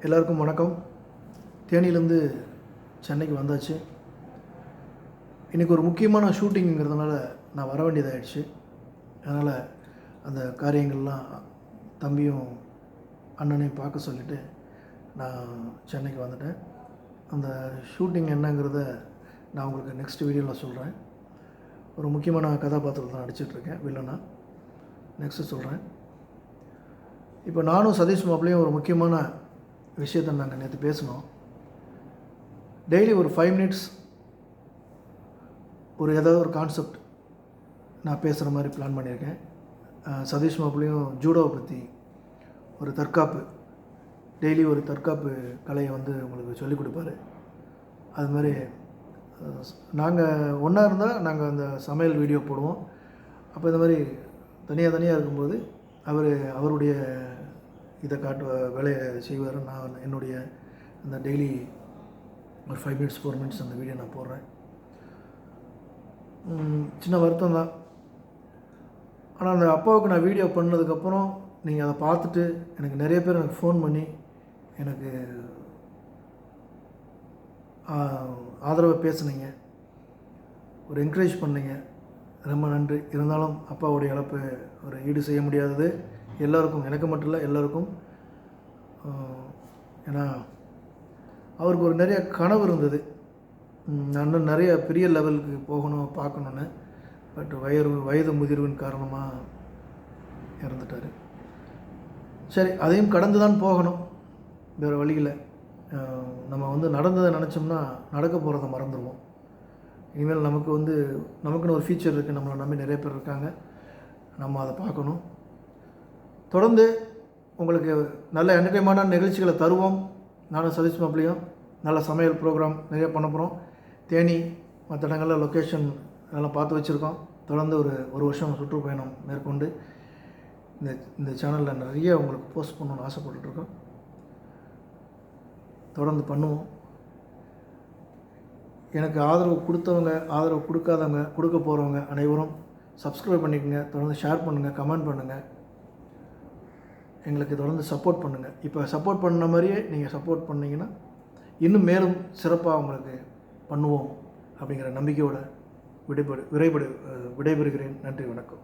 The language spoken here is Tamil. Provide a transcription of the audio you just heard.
எல்லாருக்கும் வணக்கம். தேனியிலேருந்து சென்னைக்கு வந்தாச்சு. இன்றைக்கி ஒரு முக்கியமான ஷூட்டிங்கிறதுனால நான் வர வேண்டியதாகிடுச்சு. அதனால் அந்த காரியங்கள்லாம் தம்பியும் அண்ணனையும் பார்க்க சொல்லிவிட்டு நான் சென்னைக்கு வந்துட்டேன். அந்த ஷூட்டிங் என்னங்கிறத நான் உங்களுக்கு நெக்ஸ்ட் வீடியோவில் சொல்கிறேன். ஒரு முக்கியமான கதாபாத்திரத்தை நான் நடிச்சிட்ருக்கேன், வில்லனா. நெக்ஸ்ட்டு சொல்கிறேன். இப்போ நானும் சதீஷ் மாப்பிள்ளையும் ஒரு முக்கியமான விஷயத்தை நாங்கள் நேற்று பேசினோம். டெய்லி ஒரு 5 மினிட்ஸ் ஏதாவது ஒரு கான்செப்ட் நான் பேசுகிற மாதிரி பிளான் பண்ணியிருக்கேன். சதீஷ் மாப்பிள்ளையும் ஜூடோவை பற்றி ஒரு தற்காப்பு, டெய்லி ஒரு தற்காப்பு கலையை உங்களுக்கு சொல்லிக் கொடுப்பாரு. அது மாதிரி நாங்கள் ஒன்றா இருந்தால் நாங்கள் அந்த சமையல் வீடியோ போடுவோம். அப்போ இந்த மாதிரி தனியாக இருக்கும்போது அவருடைய இதை வேலையை செய்வார். நான் என்னுடைய அந்த டெய்லி ஒரு 5 மினிட்ஸ் 4 மினிட்ஸ் அந்த வீடியோ நான் போடுறேன். சின்ன வருத்தம் தான். ஆனால் அந்த அப்பாவுக்கு நான் வீடியோ பண்ணதுக்கப்புறம் நீங்கள் அதை பார்த்துட்டு எனக்கு நிறைய பேர் எனக்கு ஃபோன் பண்ணி எனக்கு ஆதரவை பேசுனீங்க, ஒரு என்கரேஜ் பண்ணீங்க. ரொம்ப நன்றி. இருந்தாலும் அப்பாவுடைய இழப்பு ஒரு ஈடு செய்ய முடியாதது எல்லோருக்கும், எனக்கு மட்டும் இல்லை எல்லோருக்கும். ஏன்னா அவருக்கு ஒரு நிறைய கனவு இருந்தது. நான் இன்னும் நிறைய பெரிய லெவலுக்கு போகணும், பார்க்கணுன்னு. பட் வயது முதிர்வின் காரணமாக இறந்துட்டார். சரி, அதையும் கடந்து தான் போகணும், வேறு வழியில். நம்ம நடந்ததை நினச்சோம்னா நடக்க போகிறத மறந்துடுவோம். இனிமேல் நமக்குன்னு ஒரு ஃபியூச்சர் இருக்குது, நம்மளை நம்பி நிறைய பேர் இருக்காங்க. நம்ம அதை பார்க்கணும். தொடர்ந்து உங்களுக்கு நல்ல என்டர்டைன்மெண்டான நிகழ்ச்சிகளை தருவோம். நானும் சதீஷ் மாப்பிள்ளையும் நல்ல சமையல் ப்ரோக்ராம் நிறைய பண்ண போகிறோம். தேனி மற்ற இடங்களில் லொக்கேஷன் அதெல்லாம் பார்த்து வச்சுருக்கோம். தொடர்ந்து ஒரு வருஷம் சுற்றுப்பயணம் மேற்கொண்டு இந்த சேனலில் நிறைய உங்களுக்கு போஸ்ட் பண்ணணும்னு ஆசைப்பட்டுருக்கோம். தொடர்ந்து பண்ணுவோம். எனக்கு ஆதரவு கொடுத்தவங்க, ஆதரவு கொடுக்காதவங்க, கொடுக்க போகிறவங்க அனைவரும் சப்ஸ்கிரைப் பண்ணிக்கோங்க. தொடர்ந்து ஷேர் பண்ணுங்கள், கமெண்ட் பண்ணுங்கள். எங்களுக்கு தொடர்ந்து சப்போர்ட் பண்ணுங்கள். இப்போ சப்போர்ட் பண்ண மாதிரியே நீங்கள் சப்போர்ட் பண்ணிங்கன்னா இன்னும் மேலும் சிறப்பாக உங்களுக்கு பண்ணுவோம் அப்படிங்கிற நம்பிக்கையோடு விடைபெறுகிறேன். நன்றி, வணக்கம்.